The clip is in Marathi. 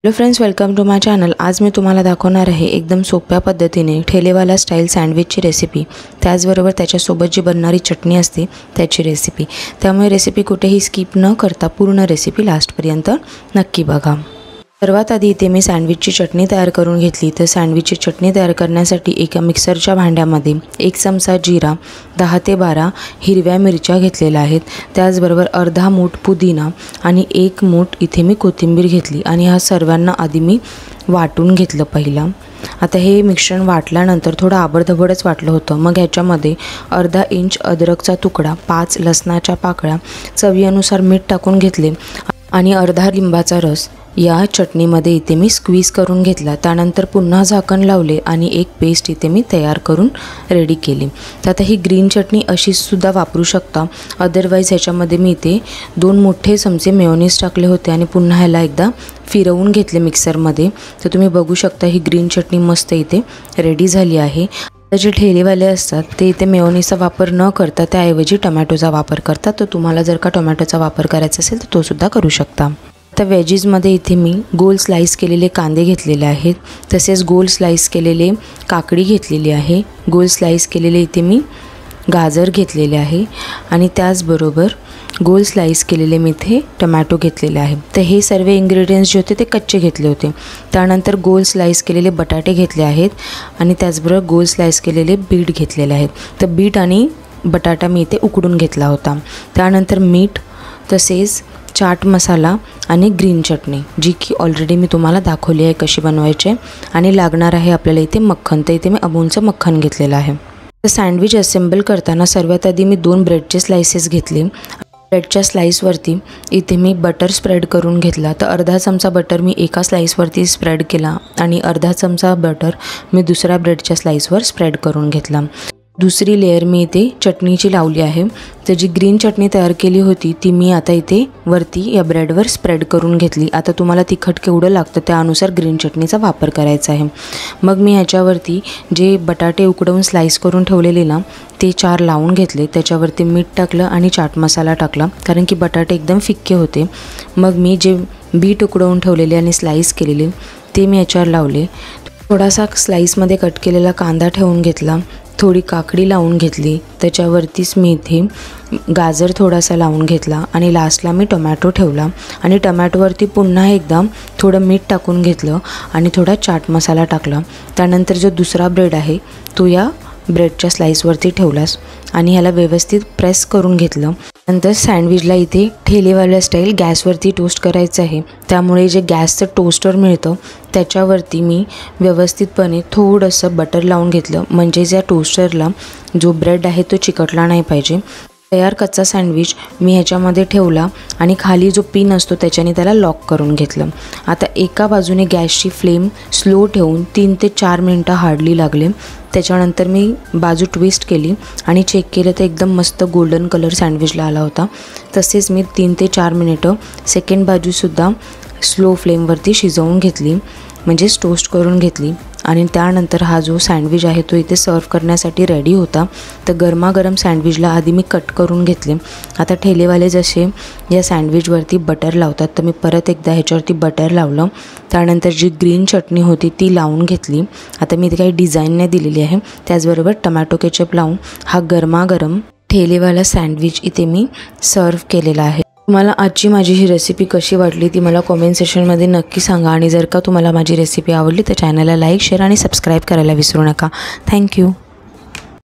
Hello friends, welcome to my channel. आज मी तुम्हाला दाखवणार आहे एकदम सोप्या पद्धतीने ठेलेवाला स्टाईल सँडविचची रेसिपी, त्याचबरोबर त्याच्यासोबत जी बनणारी चटणी असते त्याची रेसिपी। त्यामुळे रेसिपी कुठेही स्किप न करता पूर्ण रेसिपी लास्टपर्यंत नक्की बघा। सर्वात आधी इथे मी सँडविचची चटणी तयार करून घेतली। तर सँडविचची चटणी तयार करण्यासाठी एका मिक्सरच्या भांड्यामध्ये 1 चमचा जिरा, 10 ते 12 हिरव्या मिरच्या घेतलेल्या आहेत, त्याचबरोबर अर्धा मूठ पुदिना आणि 1 मूठ इथे मी कोथिंबीर घेतली आणि ह्या सर्वांना आधी मी वाटून घेतलं पहिला। आता हे मिश्रण वाटल्यानंतर थोडं आबडधबडच वाटलं होतं। मग ह्याच्यामध्ये अर्धा इंच अद्रकचा तुकडा, 5 लसणाच्या पाकळ्या, चवीनुसार मीठ टाकून घेतले आणि अर्धा लिंबाचा रस या चटणीमध्ये इथे मी स्क्वीज करून घेतला। त्यानंतर पुन्हा झाकण लावले आणि एक पेस्ट इथे मी तयार करून रेडी केली। तर आता ही ग्रीन चटणी अशी सुद्धा वापरू शकता। अदरवाईज ह्याच्यामध्ये मी इथे 2 मोठे चमचे मेयोनीज टाकले होते आणि पुन्हा ह्याला एकदा फिरवून घेतले मिक्सरमध्ये। तर तुम्ही बघू शकता ही ग्रीन चटणी मस्त इथे रेडी झाली आहे। जे ठेलेवाले असतात ते इथे मेयोनीजचा वापर न करता त्याऐवजी टोमॅटोचा वापर करतात। तर तुम्हाला जर का टोमॅटोचा वापर करायचा असेल तर तो सुद्धा करू शकता। तर वेजीजमध्ये इथे मी गोल स्लाइस केलेले कांदे घेतलेले आहेत, तसेच गोल स्लाइस केलेले काकडी घेतलेली आहे, गोल स्लाइस केलेले इथे मी गाजर घेतलेले आहे आणि त्याचबरोबर गोल स्लाइस केलेले मी इथे टोमॅटो घेतलेले आहे। तर हे सर्व इन्ग्रेडियंट्स जे होते ते कच्चे घेतले होते। त्यानंतर गोल स्लाइस केलेले बटाटे घेतले आहेत आणि त्याचबरोबर गोल स्लाइस केलेले बीट घेतलेले आहेत। तर बीट आणि बटाटा मी इथे उकडून घेतला होता। त्यानंतर मीठ, तसेच चाट मसाला आणि ग्रीन चटणी, जी की ऑलरेडी मी तुम्हाला दाखवली आहे कशी बनवायची। आणि लागणार आहे आपल्याला इथे मक्खन। तर इथे मी अमूलचं मक्खन घेतलेलं आहे। तर सँडविच असेंबल करताना सर्वात आधी मी 2 ब्रेडचे स्लाइसेस घेतले। ब्रेडच्या स्लाइसवरती इथे मी बटर स्प्रेड करून घेतला। तर अर्धा चमचा बटर मी एका स्लाइसवरती स्प्रेड केला आणि अर्धा चमचा बटर मी दुसऱ्या ब्रेडच्या स्लाइसवर स्प्रेड करून घेतला। दुसरी लेयर मी इथे चटणीची लावली आहे। तर जी ग्रीन चटणी तयार केली होती ती मी आता इथे वरती या ब्रेडवर स्प्रेड करून घेतली। आता तुम्हाला तिखट केवढं लागतं त्यानुसार ग्रीन चटणीचा वापर करायचा आहे। मग मी ह्याच्यावरती जे बटाटे उकडवून स्लाइस करून ठेवलेले ना ते 4 लावून घेतले। त्याच्यावरती मीठ टाकलं आणि चाट मसाला टाकला, कारण की बटाटे एकदम फिक्के होते। मग मी जे बीट उकडवून ठेवलेले आणि स्लाइस केलेले ते मी याच्यावर लावले। थोडासा स्लाइसमध्ये कट केलेला कांदा ठेवून घेतला, थोडी काकडी लावून घेतली, त्याच्यावरतीच मी इथे गाजर थोडासा लावून घेतला आणि लास्टला मी टोमॅटो ठेवला आणि टोमॅटोवरती पुन्हा एकदा थोडं मीठ टाकून घेतलं आणि थोडा चाट मसाला टाकला। त्यानंतर जो दुसरा ब्रेड आहे तो या ब्रेडच्या स्लाइसवरती ठेवलास आणि ह्याला व्यवस्थित प्रेस करून घेतलं। नंतर सँडविचला इथे ठेलेवाल्या स्टाईल गॅसवरती टोस्ट करायचं आहे। त्यामुळे जे गॅसचं टोस्टर मिळतं त्याच्यावरती मी व्यवस्थितपणे थोडंसं बटर लावून घेतलं, म्हणजे ज्या टोस्टरला जो ब्रेड आहे तो चिकटला नाही पाहिजे। तयार कच्चा सँडविच मी ह्याच्यामध्ये ठेवला आणि खाली जो पिन असतो त्याच्याने त्याला लॉक करून घेतलं। आता एका बाजूने गॅसची फ्लेम स्लो ठेवून 3 ते 4 मिनटं हार्डली लागले। त्याच्यानंतर मी बाजू ट्विस्ट केली आणि चेक केलं तर एकदम मस्त गोल्डन कलर सँडविचला आला होता। तसेच मी 3 ते 4 मिनिटं सेकंड बाजूसुद्धा स्लो फ्लेमवरती शिजवून घेतली, म्हणजेच टोस्ट करून घेतली। आणि त्यानंतर हा जो सँडविच आहे तो इथे सर्व करण्यासाठी रेडी होता। तर गरमागरम सँडविचला आधी मी कट करून घेतले। आता ठेलेवाले जसे या सँडविचवरती बटर लावतात तर मी परत एकदा ह्याच्यावरती बटर लावलं। त्यानंतर जी ग्रीन चटणी होती ती लावून घेतली। आता मी इथे काही डिझाईन नाही दिलेली आहे। त्याचबरोबर टोमॅटो केचप लावून हा गरमागरम ठेलेवाला सँडविच इथे मी सर्व केलेला आहे। तुम्हाला आजची माझी ही रेसिपी कशी वाटली ती मला कमेंट सेक्शनमध्ये नक्की सांगा। आणि जर का तुम्हाला माझी रेसिपी आवडली तर चॅनलला लाईक, शेअर आणि सबस्क्राईब करायला विसरू नका। थँक्यू।